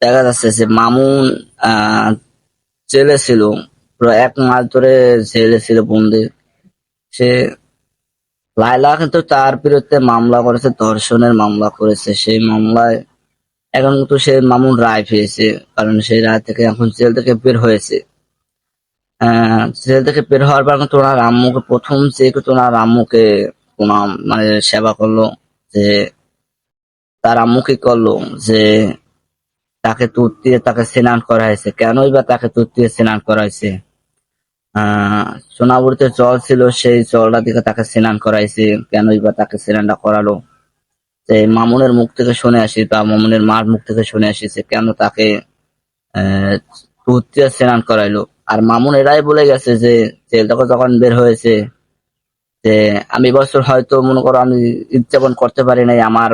দেখা যাচ্ছে যে মামুন জেলে ছিল, পুরো 1 মাস ধরে জেলে ছিল বন্দি। সে লায়লা কিন্তু তার বিরুদ্ধে মামলা করেছে, ধর্ষণের মামলা করেছে। সেই মামলায় এখন কিন্তু সে মামুন রায় পেয়েছে, কারণ সেই রায় থেকে এখন জেল থেকে বের হয়েছে। জেল থেকে বের হওয়ার পর কিন্তু ওনার আম্মুকে প্রথম যে কিন্তু ওনার আম্মুকে প্রণাম মানে সেবা করলো। যে তার আম্মু কি করলো, যে তাকে দুধ দিয়ে তাকে স্নান করাইছে। কেনই বা তাকে দুধ দিয়ে স্নান করাইছে? সোনাবুড়িতে জল ছিল, সেই জলটা দিকে তাকে স্নান করাইছে। কেনই বা তাকে স্নানটা করালো? যে মামুনের মুখ থেকে শুনে আসি বা মামুনের মার মুখ থেকে শুনে আসি যে কেন তাকে আহ দুধ দিয়ে স্নান করাইলো। আর মামুন এরাই বলে গেছে যে জেল থেকে যখন বের হয়েছে, যে আমি বছর হয়তো মনে করো আমি উদযাপন করতে পারি নাই, আমার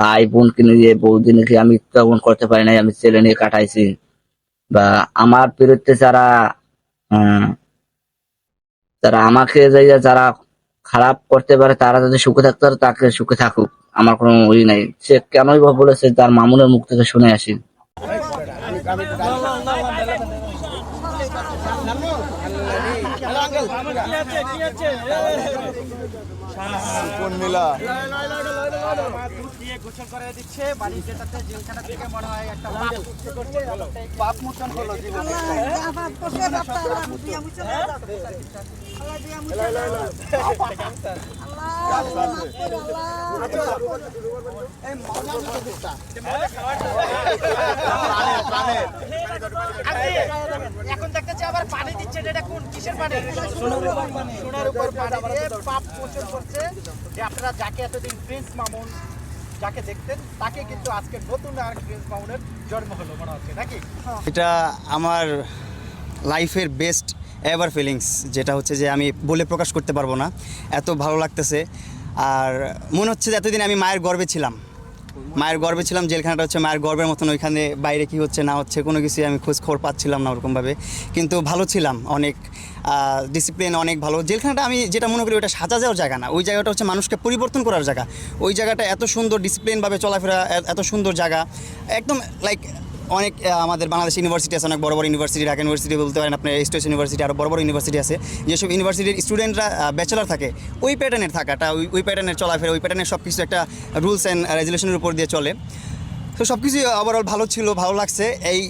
ভাই বোনকে নিয়ে বৌদি নিয়ে আমি উদযাপন করতে পারি নাই, আমি ছেলে নিয়ে কাটাইছি। বা আমার বিরুদ্ধে যারা আহ, যারা আমাকে যারা খারাপ করতে পারে, তারা যদি সুখে থাকতে পারে তাকে সুখে থাকুক, আমার কোনো ওই নাই। সে কেনই বা বলেছে তার মামুনের মুখ থেকে শুনে আসি। কোন মিলা দুধ দিয়ে গোসল করে দিচ্ছে বাড়ি, যেটাতে জেলখানা থেকে মনে হয় একটা পাপ মোচন হলো জীবনে। এখন দেখতেছি আবার পানি দিচ্ছে, এটা কোন কিসের পানি? সোনার উপর পানি দিয়ে পাপ মোচন করছে। যে আপনারা যাকে এতদিন প্রিন্স মামুন যাকে দেখতেন, তাকে কিন্তু আজকে নতুন আর প্রিন্স মামুনের জন্ম হলো মনে হচ্ছে নাকি? এটা আমার লাইফের বেস্ট এভার ফিলিংস, যেটা হচ্ছে যে আমি বলে প্রকাশ করতে পারবো না, এত ভালো লাগতেছে। আর মনে হচ্ছে যে এতদিন আমি মায়ের গর্বে ছিলাম, জেলখানাটা হচ্ছে মায়ের গর্বের মতন। ওইখানে বাইরে কি হচ্ছে না হচ্ছে কোনো কিছুই আমি খোঁজ খবর পাচ্ছিলাম না ওরকমভাবে, কিন্তু ভালো ছিলাম, অনেক ডিসিপ্লিন অনেক ভালো। জেলখানাটা আমি যেটা মনে করি ওটা সাজা যাওয়ার জায়গা না, ওই জায়গাটা হচ্ছে মানুষকে পরিবর্তন করার জায়গা। ওই জায়গাটা এত সুন্দর ডিসিপ্লিনভাবে চলাফেরা, এত সুন্দর জায়গা, একদম লাইক অনেক আমাদের বাংলাদেশ ইউনিভার্সিটি আছে, অনেক বড় বড় ইউনিভার্সিটি, ঢাকা ইউনিভার্সিটি বলতে পারেন, আপনার স্টেট ইউনিভার্সিটি, আরও বড় বড় ইউনিভার্সিটি আছে, যেসব ইউনিভার্সিটির স্টুডেন্টরা ব্যাচেলার থাকে, ওই প্যাটার্নের থাকাটা, ওই প্যাটার্নের চলাফেরা, ওই প্যাটার্নের সব কিছু একটা রুলস অ্যান্ড রেজুলেশনের উপর দিয়ে চলে। তো সব কিছুই ওভারঅল ভালো ছিল, ভালো লাগছে। এই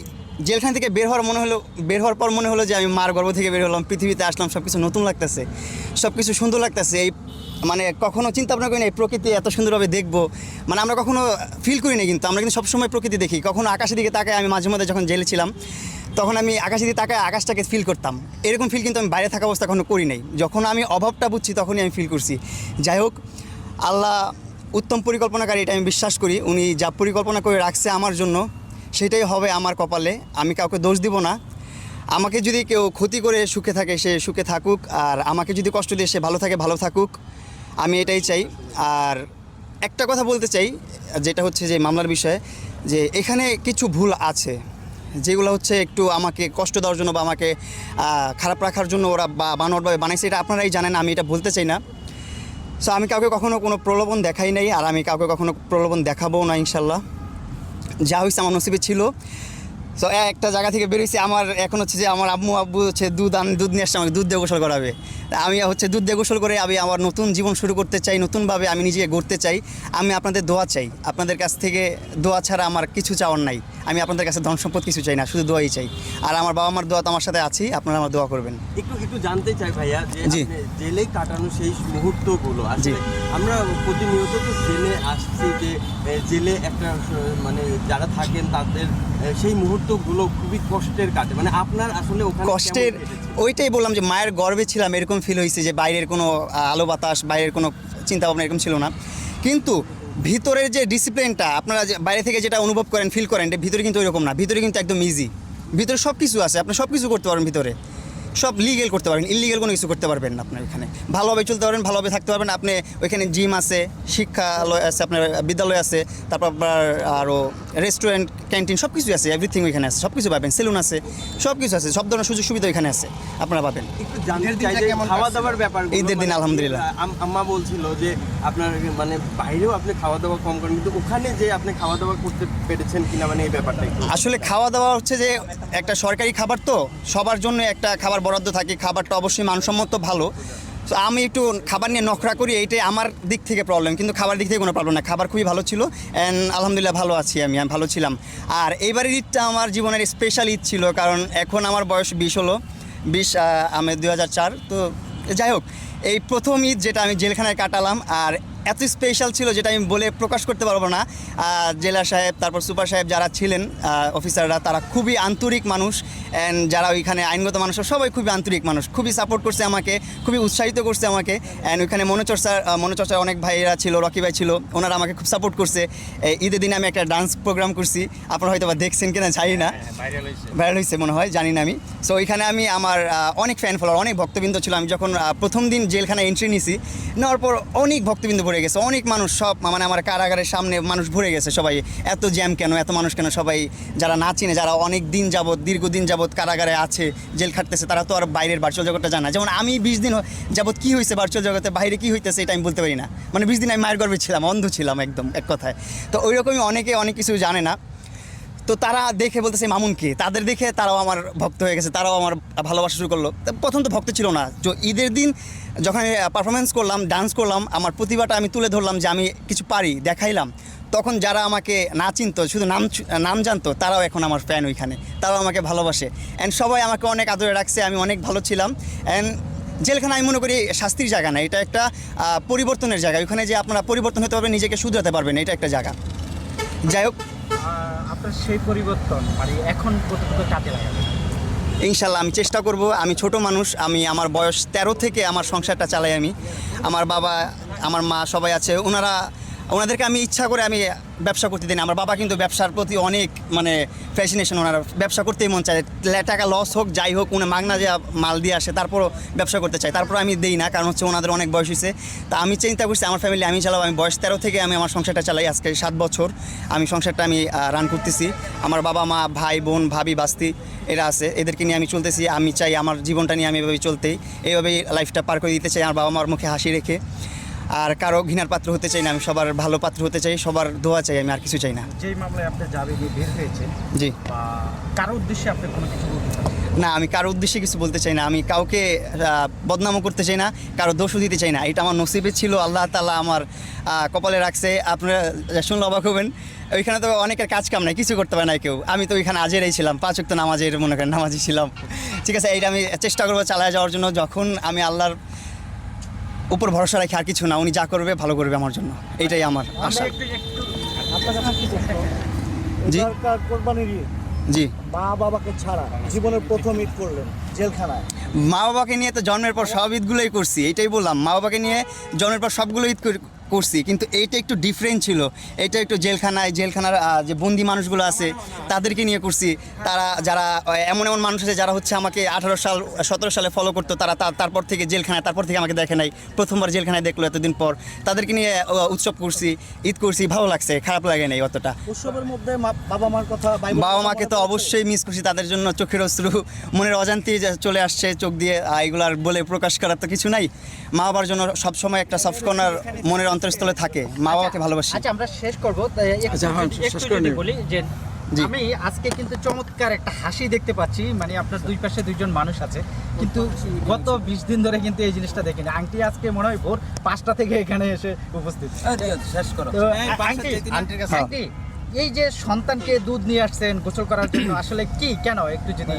জেলখানা থেকে বের হওয়ার পর মনে হলো যে আমি মার গর্ভ থেকে বের হলাম, পৃথিবীতে আসলাম, সব কিছু নতুন লাগতেছে, সব কিছু সুন্দর লাগতেছে। এই মানে কখনো চিন্তা ভাবনা করি না এই প্রকৃতি এত সুন্দরভাবে দেখবো, মানে আমরা কখনো ফিল করি না, কিন্তু আমরা কিন্তু সবসময় প্রকৃতি দেখি। কখনো আকাশের দিকে তাকায়, আমি মাঝে মধ্যে যখন জেলে ছিলাম তখন আমি আকাশের দিকে তাকায় আকাশটাকে ফিল করতাম। এরকম ফিল কিন্তু আমি বাইরে থাকা অবস্থা কখনো করি নাই। যখন আমি অভাবটা বুঝছি তখনই আমি ফিল করছি। যাই হোক, আল্লাহ উত্তম পরিকল্পনাকারী, এটা আমি বিশ্বাস করি। উনি যা পরিকল্পনা করে রাখছে আমার জন্য সেটাই হবে আমার কপালে, আমি কাউকে দোষ দিব না। আমাকে যদি কেউ ক্ষতি করে সুখে থাকে সে সুখে থাকুক, আর আমাকে যদি কষ্ট দিয়ে সে ভালো থাকে ভালো থাকুক, আমি এটাই চাই। আর একটা কথা বলতে চাই, যেটা হচ্ছে যে মামলার বিষয়ে, যে এখানে কিছু ভুল আছে যেগুলো হচ্ছে একটু আমাকে কষ্ট দেওয়ার জন্য বা আমাকে খারাপ রাখার জন্য ওরা বানোয়াটভাবে বানাইছে, এটা আপনারাই জানেন, আমি এটা বলতে চাই না। সো আমি কাউকে কখনো কোনো প্রলোভন দেখাই নাই, আর আমি কাউকে কখনো প্রলোভন দেখাবো না ইনশাল্লাহ। যা হয়েছে আমার নসিবে ছিল। সো একটা জায়গা থেকে বেরিয়েছি, আমার এখন হচ্ছে যে আমার আব্বু হচ্ছে দুধ নিয়ে আসছে, আমাকে দুধ দিয়ে গোসল করাবে। আমি হচ্ছে দুধ দিয়ে গোসল করে আমি আমার নতুন জীবন শুরু করতে চাই, নতুনভাবে আমি নিজেকে গড়তে চাই। আমি আপনাদের দোয়া চাই, আপনাদের কাছ থেকে দোয়া ছাড়া আমার কিছু চাওয়ার নাই। আমি আপনাদের কাছে ধন সম্পদ কিছু চাই না, শুধু দোয়াই চাই। আর আমার বাবা মার দোয়া তো আমার সাথে আছেই, আপনারা আমার দোয়া করবেন। একটু জানতে চাই ভাইয়া, যে জি। আপনি জেলে কাটানো সেই মুহূর্তগুলো আসলে আমরা প্রতিনিয়ত তো জেলে আসছি, যে জেলে একটা মানে যারা থাকেন তাদের সেই মুহূর্তগুলো খুবই কষ্টের কাটে, মানে আপনার আসলে ওখানে কষ্টের ওইটাই বললাম যে মায়ের গর্বে ছিলাম, এরকম ফিল হয়েছে যে বাইরের কোনো আলো বাতাস, বাইরের কোনো চিন্তা ভাবনা এরকম ছিল না। কিন্তু ভিতরের যে ডিসিপ্লিনটা আপনারা যে বাইরে থেকে যেটা অনুভব করেন ফিল করেন, ভিতরে কিন্তু ওইরকম না, ভিতরে কিন্তু একদম ইজি, ভিতরে সব কিছু আছে, আপনি সব কিছু করতে পারেন ভিতরে। সব লিগেল করতে পারবেন, ইলিগেল কোনো কিছু করতে পারবেন না আপনার এখানে। ভালোভাবে চলতে পারবেন, ভালোভাবে থাকতে পারবেন। আপনি ওইখানে জিম আছে, শিক্ষালয় আছে, আপনার বিদ্যালয় আছে, তারপর আপনার আরও রেস্টুরেন্ট, ক্যান্টিন সব কিছু আছে, এভরিথিং ওইখানে আছে, সব কিছু পাবেন, সেলুন আছে, সব কিছু আছে, সব ধরনের সুযোগ সুবিধা ওইখানে আছে, আপনারা পাবেন। একটু জানতে চাই যে খাওয়া দাওয়ার ব্যাপার। ঈদের দিন আলহামদুলিল্লাহ। আম্মা বলছিল যে আপনার মানে বাইরেও আপনি খাওয়া দাওয়া কম করেন, কিন্তু ওখানে যে আপনি খাওয়া দাওয়া করতে পেরেছেন কিনা, মানে এই ব্যাপারটা একটু। আসলে খাওয়া দাওয়া হচ্ছে যে একটা সরকারি খাবার, তো সবার জন্য একটা খাবার বরাদ্দ থাকে, খাবারটা অবশ্যই মানসম্মত ভালো। তো আমি একটু খাবার নিয়ে নখরা করি, এইটাই আমার দিক থেকে প্রবলেম, কিন্তু খাবার দিক থেকে কোনো প্রবলেম না। খাবার খুবই ভালো ছিল অ্যান্ড আলহামদুলিল্লাহ ভালো আছি, আমি ভালো ছিলাম। আর এইবারের ঈদটা আমার জীবনের স্পেশাল ঈদ ছিল, কারণ এখন আমার বয়স 20 হলো, 20 আমি 2004। তো যাই হোক, এই প্রথম ঈদ যেটা আমি জেলখানায় কাটালাম, আর এত স্পেশাল ছিল যেটা আমি বলে প্রকাশ করতে পারবো না। জেলা সাহেব, তারপর সুপার সাহেব যারা ছিলেন অফিসাররা, তারা খুবই আন্তরিক মানুষ, অ্যান্ড যারা ওইখানে আইনগত মানুষ সবাই খুবই আন্তরিক মানুষ, খুবই সাপোর্ট করছে আমাকে, খুবই উৎসাহিত করছে আমাকে। অ্যান্ড ওইখানে মনোচর্চার অনেক ভাইয়েরা ছিল, রকি ভাই ছিল, ওনারা আমাকে খুব সাপোর্ট করছে। ঈদের দিনে আমি একটা ডান্স প্রোগ্রাম করছি, আপনারা হয়তো বা দেখছেন কিনা জানি না, ভাইরাল হয়েছে মনে হয়, জানি না আমি। সো ওইখানে আমি আমার অনেক ফ্যান ফলোয়ার, অনেক ভক্তবৃন্দ ছিল। আমি যখন প্রথম দিন জেলখানায় এন্ট্রি নিছি, নেওয়ার পর অনেক ভক্তবৃন্দ ভরে গেছে, অনেক মানুষ, সব মানে আমার কারাগারের সামনে মানুষ ভরে গেছে। সবাই এত জ্যাম কেন, এত মানুষ কেন? সবাই যারা না চিনে, যারা অনেক দিন যাবত, দীর্ঘদিন যাবত কারাগারে আছে, জেল খাটতেছে, তারা তো আর বাইরের ভার্চুয়াল জগৎটা জানা। যেমন আমি 20 দিন যাবত কী হয়েছে ভার্চুয়াল জগতে, বাইরে কী হইতেছে এটা আমি বলতে পারি না। মানে 20 দিন আমি মায়ের গর্ভে ছিলাম, অন্ধ ছিলাম একদম, এক কথায়। তো ওই রকমই অনেকে অনেক কিছু জানে না। তো তারা দেখে বলতেছে মামুনকে, তাদের দেখে তারাও আমার ভক্ত হয়ে গেছে, তারাও আমার ভালোবাসা শুরু করলো। প্রথম তো ভক্ত ছিল না, তো ঈদের দিন যখন পারফরমেন্স করলাম, ডান্স করলাম, আমার প্রতিভাটা আমি তুলে ধরলাম যে আমি কিছু পারি, দেখাইলাম, তখন যারা আমাকে না চিনতো, শুধু নাম জানতো, তারাও এখন আমার ফ্যান ওইখানে, তারাও আমাকে ভালোবাসে। অ্যান্ড সবাই আমাকে অনেক আদরে রাখছে, আমি অনেক ভালো ছিলাম। অ্যান্ড জেলখানা আমি মনে করি শাস্তির জায়গা না, এটা একটা পরিবর্তনের জায়গা। ওইখানে যে আপনারা পরিবর্তন হতে পারবেন, নিজেকে শুধরাতে পারবেন, এটা একটা জায়গা। যাই হোক, আপনার সেই পরিবর্তন মানে এখন কতটুকু কাজে লাগাবে? ইনশাল্লাহ আমি চেষ্টা করব। আমি ছোট মানুষ, আমি আমার বয়স 13 থেকে আমার সংসারটা চালাই আমি। আমার বাবা, আমার মা সবাই আছে, ওনাদেরকে আমি ইচ্ছা করে আমি ব্যবসা করতে দিই না। আমার বাবা কিন্তু ব্যবসার প্রতি অনেক মানে ফ্যাসিনেশন, ওনার ব্যবসা করতেই মন চায়, টাকা লস হোক যাই হোক, উনি মাগনা যে মাল দিয়ে আসে, তারপরও ব্যবসা করতে চাই, তারপর আমি দিই না, কারণ হচ্ছে ওনাদের অনেক বয়স হয়েছে। তা আমি চিন্তা করছি আমার ফ্যামিলি আমি চালাবো। আমি বয়স 13 থেকে আমি আমার সংসারটা চালাই, আজকে 7 বছর আমি সংসারটা আমি রান করতেছি। আমার বাবা মা, ভাই বোন, ভাবি, বাস্তি এরা আছে, এদেরকে নিয়ে আমি চলতেছি। আমি চাই আমার জীবনটা নিয়ে আমি এভাবেই চলতেই, এইভাবেই লাইফটা পার করে দিতে চাই, আমার বাবা মার মুখে হাসি রেখে। আর কারো ঘৃণার পাত্র হতে চাই না, আমি সবার ভালো পাত্র হতে চাই, সবার দোয়া চাই, আমি আর কিছু চাই না। যেই মামলায় আপনি জামিনে বের হয়েছেন, জি, বা কারোর উদ্দেশ্যে আপনি কোনো কিছু বলতে চান? না, আমি কারোর উদ্দেশ্যে কিছু বলতে চাই না, আমি কাউকে বদনামও করতে চাই না, কারো দোষও দিতে চাই না। এটা আমার নসিবে ছিল, আল্লাহ তাআলা আমার কপালে রাখছে। আপনারা শুনলে অবাক হবেন, ওইখানে তো অনেকের কাজ কাম নাই, কিছু করতে পারে না কেউ। আমি তো ওইখানে আজেরাই ছিলাম, 5 ওয়াক্ত নামাজের মনে করেন নামাজি ছিলাম। ঠিক আছে, এইটা আমি চেষ্টা করবো চালায় যাওয়ার জন্য। যখন আমি আল্লাহর উপর ভরসা রাখি, আর কিছু না, উনি যা করবে ভালো করবে আমার জন্য, এইটাই আমার আশা। জি কোরবানির ঈদ, জি, মা বাবাকে ছাড়া জীবনের প্রথম ঈদ করলেন জেলখানায়। মা বাবাকে নিয়ে তো জন্মের পর সব ঈদগুলোই করছি, এইটাই বললাম। মা বাবাকে নিয়ে জন্মের পর সবগুলো ঈদ করছি, কিন্তু এইটা একটু ডিফারেন্ট ছিল। এটা একটু জেলখানার যে বন্দি মানুষগুলো আছে তাদেরকে নিয়ে করছি। যারা এমন মানুষ আছে যারা হচ্ছে আমাকে 17 সালে ফলো করতো, তারপর থেকে জেলখানায়, তারপর থেকে আমাকে দেখে নাই, প্রথমবার জেলখানায় দেখলো এতদিন পর। তাদেরকে নিয়ে উৎসব করছি, ঈদ করছি, ভালো লাগছে, খারাপ লাগে নাই অতটা। উৎসবের মধ্যে বাবা মার কথা, বাবা মাকে তো অবশ্যই মিস করছি, তাদের জন্য চোখের অশ্রু মনের অজান্তেই চলে আসছে চোখ দিয়ে। এগুলো আর বলে প্রকাশ করার তো কিছু নাই। মা বাবার জন্য সবসময় একটা সফট কর্নার মনের অন্তরস্থলে থাকে, মা বাবাকে ভালোবাসি। আচ্ছা, আমরা শেষ করবো। একটু যদি বলি যে আমি আজকে কিন্তু চমৎকার একটা হাসি দেখতে পাচ্ছি, মানে আপনার দুই পাশে দুইজন মানুষ আছে, কিন্তু গত 20 দিন ধরে কিন্তু এই জিনিসটা দেখিনি। আংটি আজকে মনে হয় ভোর 5টা থেকে এখানে এসে উপস্থিত। তো আংটি, এই যে সন্তানকে দুধ নিয়ে আসছেন গোসল করার জন্য, আসলে কি কেন একটু যদি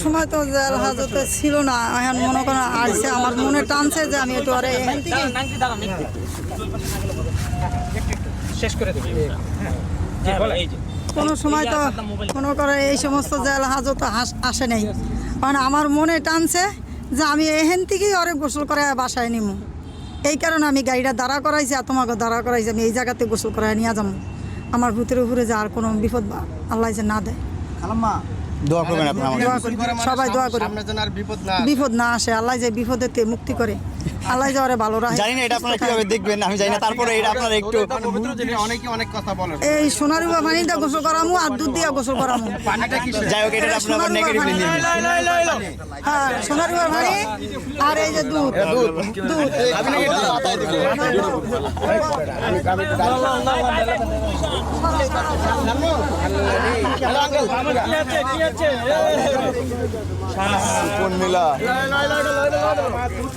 সময় তো জেল হাজতে ছিল না, এখন মনে করেন আসছে, আমার মনে টানছে যে আমি একটু আরে এখান থেকে শেষ করে দেবো। কোনো সময় তো মনে করে এই সমস্ত জেল হাজত আসে নাই, কারণ আমার মনে টানছে যে আমি এখান থেকেই অনেক গোসল করে বাসায় নিব। এই কারণে আমি গাড়িটা দাঁড়া করাইছি, আর তোমাকে দাঁড়া করাইছি, আমি এই জায়গাতে গোসল করাই নিয়ে যাবো। আমার ভূতের উপরে যে আর কোনো বিপদ আল্লাহ যে না দেয়। খালাম্মা, দোয়া করবেন আপনারা আমার দোয়া জন্য। করি সবাই দোয়া করি সামনে যেন আর বিপদ না বিপদ না আসে, আল্লাহ যে বিপদের থেকে মুক্তি করে, আল্লাহ যে ওরে ভালো রাখে। জানি না এটা আপনারা কিভাবে দেখবেন, আমি জানি না, তারপরে এটা আপনারা একটু পবিত্র জিনিস অনেকে অনেক কথা বলে এই সোনারুবা পানিটা গোসল করামু আর দুধ দিয়া গোসল করামু। পানিটা কি যাই হোক, এটা আপনারা আবার নেগেটিভলি নিয়ে নেবেন। হ্যাঁ সোনারুবা পানি আর এই যে দুধ দুধ দুধ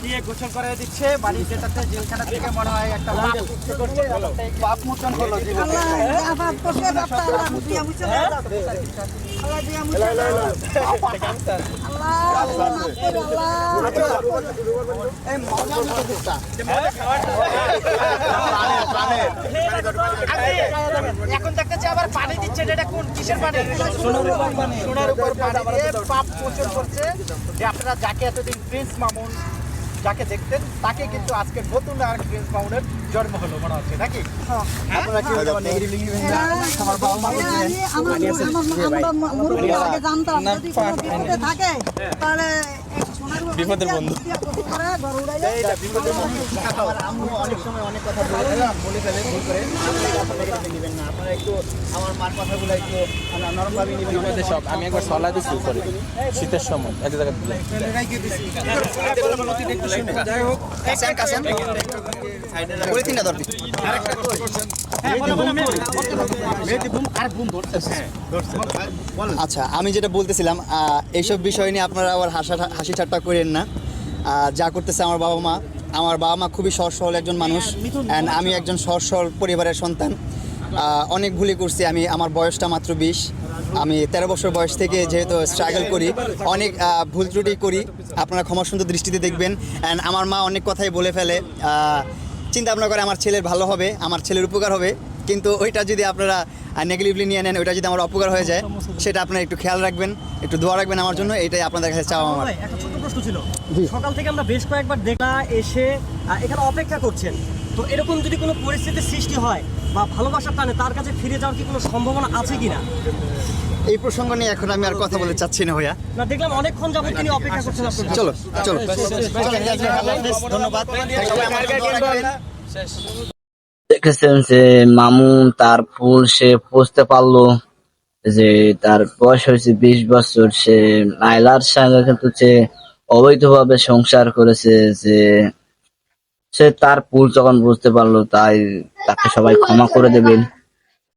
দিয়ে গোসল করে দিচ্ছে বাড়ি, যেটাতে জেলখানা থেকে মনে হয় একটা পাপ মুক্তি করছে, একটা পাপ মোচন হলো জীবনে। আল্লাহ যা পাপ করছে বাপটা আল্লাহ দিয়া মুছে দাও। আল্লাহ দিয়া মুছে দাও। আল্লাহ মাফ করে এখন দেখতেছি আবার পানি দিচ্ছে, এটা কোন কিসের পানি? সোনার উপর পানি দিয়ে পাপ মোচন করছে। যে আপনারা যাকে এতদিন প্রিন্স মামুন যাকে দেখতেন, তাকে কিন্তু আজকে নতুন আর প্রিন্স মামুনের জন্ম হলো মনে হচ্ছে নাকি? আপনারা কি নেগেটিভলি নেবেন না? আমার বাবা মা আমরা জানতাম যদি কোনো বিপদে থাকে তাহলে বিপদের বন্ধু আমার আম্মু অনেক সময় অনেক কথা বলে ফেলে ভুল করে, আপনারা নেবেন না। আপনারা একটু আমার মার কথাগুলো একটু নরমভাবে নেবেন। সব আমি একবার সলা দিছি উপরে শীতের সময় এক জায়গায় পলিথিনটা দরকার। আচ্ছা, আমি যেটা বলতেছিলাম, এইসব বিষয় নিয়ে আপনারা আবার হাসি ঠাট্টা করেন না। যা করতেছে আমার বাবা মা খুবই সহজ সরল একজন মানুষ, অ্যান্ড আমি একজন সহজ সরল পরিবারের সন্তান। অনেক ভুলই করছি আমি, আমার বয়সটা মাত্র 20। আমি 13 বছর বয়স থেকে যেহেতু স্ট্রাগল করি, অনেক ভুল ত্রুটি করি, আপনারা ক্ষমা সুন্দর দৃষ্টিতে দেখবেন। অ্যান্ড আমার মা অনেক কথাই বলে ফেলে, চিন্তা ভাবনা করে আমার ছেলের ভালো হবে, আমার ছেলের উপকার হবে, কিন্তু ওইটা যদি আপনারা নেগেটিভলি নিয়ে নেন, ওইটা যদি আমার অপকার হয়ে যায়, সেটা আপনারা একটু খেয়াল রাখবেন, একটু দোয়া রাখবেন আমার জন্য, এটাই আপনাদের কাছে চাওয়া আমার। ভাই, একটা ছোট্ট প্রশ্ন ছিল। সকাল থেকে আমরা বেশ কয়েকবার দেখলাম এসে এখানে অপেক্ষা করছেন, তো এরকম যদি কোনো পরিস্থিতির সৃষ্টি হয় বা ভালোবাসার টানে তার কাছে ফিরে যাওয়ার কি কোনো সম্ভাবনা আছে কিনা? এই প্রসঙ্গ নিয়ে এখন আমি আর কথা বলতে চাচ্ছি না ভাইয়া। না, দেখলাম অনেকক্ষণ যাবত তিনি অপেক্ষা করছেন আপনার জন্য। চলো চলো, ধন্যবাদ। সবাই আমার জন্য দোয়া রাখবেন। দেখেছেন যে মামুন তার ভুল সে বুঝতে পারলো, যে তার বয়স হয়েছে 20 বছর, সে নাইলার সঙ্গে কিন্তু সে অবৈধভাবে সংসার করেছে, যে সে তার ভুল যখন বুঝতে পারলো, তাই তাকে সবাই ক্ষমা করে দেবেন।